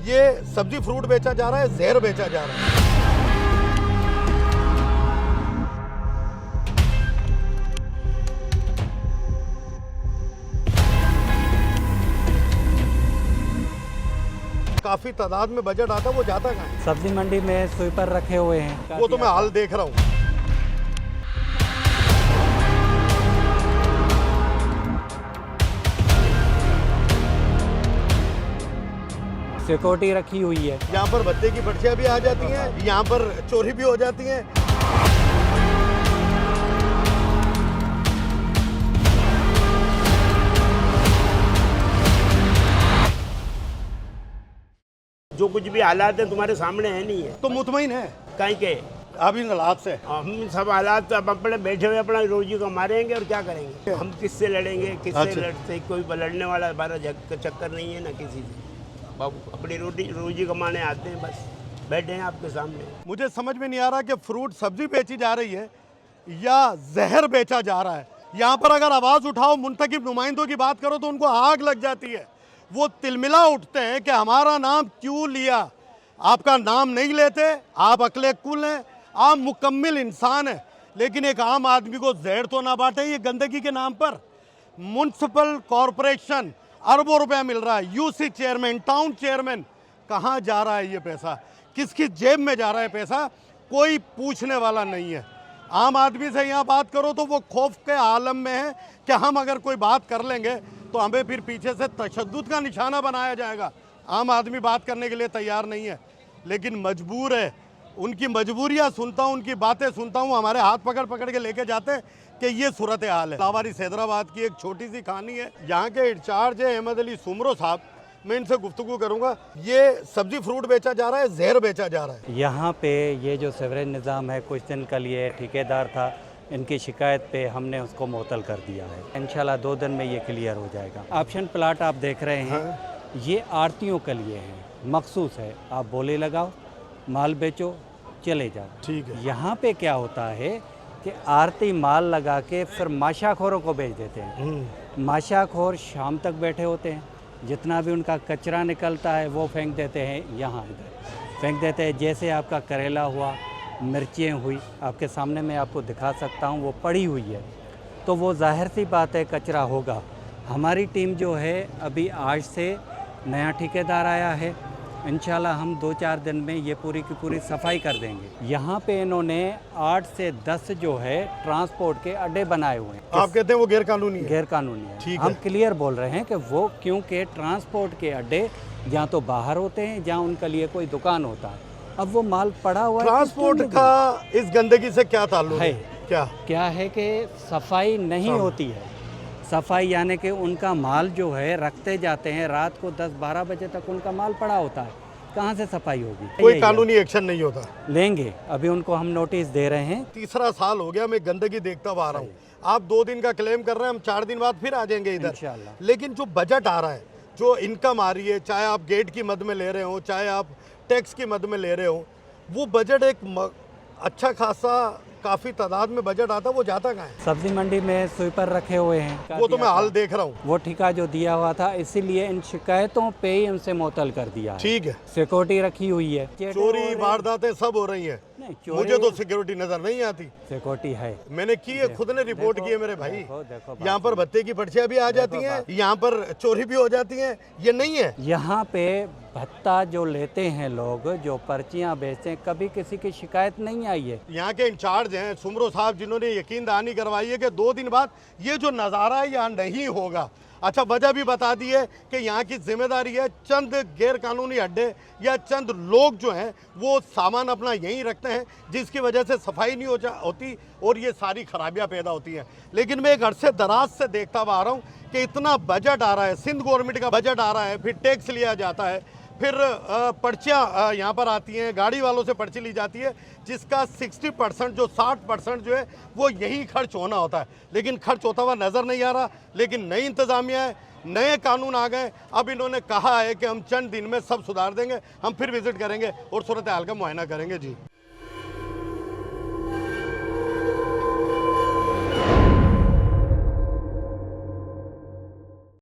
ये सब्जी फ्रूट बेचा जा रहा है, जहर बेचा जा रहा है। काफी तादाद में बजट आता, वो जाता कहाँ है? सब्जी मंडी में स्वीपर रखे हुए हैं। वो तो मैं हाल देख रहा हूँ। सिक्योरिटी रखी हुई है। यहाँ पर भत्ते की पर्चियां भी आ जाती हैं, यहाँ पर चोरी भी हो जाती हैं। जो कुछ भी हालात है तुम्हारे सामने है नहीं है तो मुतमईन है कहीं के अब इन हालात से? हम सब हालात अब अपने बैठे हुए अपना रोजी को मारेंगे और क्या करेंगे? हम किससे लड़ेंगे, किससे अच्छा। लड़ते? कोई लड़ने वाला हमारा चक्कर नहीं है ना किसी से। अब अपनी रोजी कमाने आते हैं, बस बैठे हैं आपके सामने। मुझे समझ में नहीं आ रहा कि फ्रूट सब्जी बेची जा रही है या जहर बेचा जा रहा है। यहाँ पर अगर आवाज़ उठाओ, मुंतखब नुमाइंदों की बात करो तो उनको आग लग जाती है। वो तिलमिला उठते हैं कि हमारा नाम क्यों लिया। आपका नाम नहीं लेते, आप अकले कुल हैं, आप मुकम्मिल इंसान हैं, लेकिन एक आम आदमी को जहर तो ना बांटे ये गंदगी के नाम पर। म्युनिसिपल कॉरपोरेशन अरबों रुपया मिल रहा है, यूसी चेयरमैन, टाउन चेयरमैन, कहाँ जा रहा है ये पैसा, किसकी जेब में जा रहा है पैसा, कोई पूछने वाला नहीं है। आम आदमी से यहाँ बात करो तो वो खौफ के आलम में है कि हम अगर कोई बात कर लेंगे तो हमें फिर पीछे से तशद्दुद का निशाना बनाया जाएगा। आम आदमी बात करने के लिए तैयार नहीं है, लेकिन मजबूर है। उनकी मजबूरियाँ सुनता हूँ, उनकी बातें सुनता हूँ, हमारे हाथ पकड़ पकड़ के लेके जाते हैं कि ये सूरत हाल है। लावारिस हैदराबाद की एक छोटी सी कहानी है। यहाँ के इंचार्ज है अहमद अली सुमरो साहब, मैं इनसे गुफ्तगू करूँगा। ये सब्जी फ्रूट बेचा जा रहा है, जहर बेचा जा रहा है यहाँ पे। ये जो सीवरेज निज़ाम है, कुछ दिन कल ये ठेकेदार था, इनकी शिकायत पे हमने उसको मुअत्तल कर दिया है। इंशाल्लाह 2 दिन में ये क्लियर हो जाएगा। ऑप्शन प्लाट आप देख रहे हैं, ये आड़तियों के लिए है, मखसूस है। आप बोले लगाओ, माल बेचो, चले जाओ। ठीक है। यहाँ पे क्या होता है कि आरती माल लगा के फिर माशाखोरों को बेच देते हैं। माशाखोर शाम तक बैठे होते हैं, जितना भी उनका कचरा निकलता है वो फेंक देते हैं, यहाँ इधर फेंक देते हैं। जैसे आपका करेला हुआ, मिर्चें हुई, आपके सामने मैं आपको दिखा सकता हूँ, वो पड़ी हुई है, तो वो जाहिर सी बात है कचरा होगा। हमारी टीम जो है अभी आज से नया ठेकेदार आया है, इंशाल्लाह हम 2-4 दिन में ये पूरी की पूरी सफाई कर देंगे। यहाँ पे इन्होंने 8 से 10 जो है ट्रांसपोर्ट के अड्डे बनाए हुए हैं। आप कहते हैं वो गैर कानूनी है? गैर कानूनी है। ठीक हम है। क्लियर बोल रहे हैं कि वो, क्योंकि ट्रांसपोर्ट के अड्डे या तो बाहर होते हैं जहाँ उनके लिए कोई दुकान होता है। अब वो माल पड़ा हुआ है, ट्रांसपोर्ट का इस गंदगी से क्या ताल्लुक है? क्या है कि सफाई नहीं होती है। सफाई यानी कि उनका माल जो है रखते जाते हैं, रात को 10-12 बजे तक उनका माल पड़ा होता है, कहाँ से सफाई होगी? कोई कानूनी एक्शन नहीं होता। लेंगे, अभी उनको हम नोटिस दे रहे हैं। 3रा साल हो गया मैं गंदगी देखता हुआ आ रहा हूँ। आप 2 दिन का क्लेम कर रहे हैं, हम 4 दिन बाद फिर आ जाएंगे इधर इंशाल्लाह। लेकिन जो बजट आ रहा है, जो इनकम आ रही है, चाहे आप गेट की मद में ले रहे हो, चाहे आप टैक्स की मद में ले रहे हो, वो बजट एक अच्छा खासा काफी तादाद में बजट आता, वो जाता कहाँ है? सब्जी मंडी में स्वीपर रखे हुए हैं। वो तो मैं हाल देख रहा हूँ। वो ठेका जो दिया हुआ था, इसीलिए इन शिकायतों पे ही उनसे मुअत्तल कर दिया है। ठीक है। सिक्योरिटी रखी हुई है। चोरी वारदातें सब हो रही हैं। मुझे तो सिक्योरिटी नजर नहीं आती। सिक्योरिटी है, मैंने की है, खुद ने रिपोर्ट की है मेरे भाई। देखो यहाँ पर भत्ते की पर्चियां भी आ जाती हैं, यहाँ पर चोरी भी हो जाती हैं, ये नहीं है। यहाँ पे भत्ता जो लेते हैं लोग, जो पर्चियाँ बेचते हैं, कभी किसी की शिकायत नहीं आई है। यहाँ के इंचार्ज हैं सुमरो साहब, जिन्होंने यकीन दहानी करवाई है कि 2 दिन बाद ये जो नज़ारा है यहाँ नहीं होगा। अच्छा, वजह भी बता दी है कि यहाँ की जिम्मेदारी है, चंद गैर कानूनी अड्डे या चंद लोग जो हैं वो सामान अपना यहीं रखते हैं, जिसकी वजह से सफाई नहीं होती और ये सारी खराबियाँ पैदा होती हैं। लेकिन मैं एक अरसे दराज से देखता हुआ आ रहा हूँ कि इतना बजट आ रहा है, सिंध गवर्नमेंट का बजट आ रहा है, फिर टैक्स लिया जाता है, फिर पर्चियाँ यहाँ पर आती हैं, गाड़ी वालों से पर्ची ली जाती है, जिसका 60% जो 60% जो है वो यही खर्च होना होता है, लेकिन खर्च होता हुआ नज़र नहीं आ रहा। लेकिन नई इंतज़ामिया है, नए कानून आ गए। अब इन्होंने कहा है कि हम चंद दिन में सब सुधार देंगे, हम फिर विजिट करेंगे और सूरत हाल का मुआयना करेंगे। जी।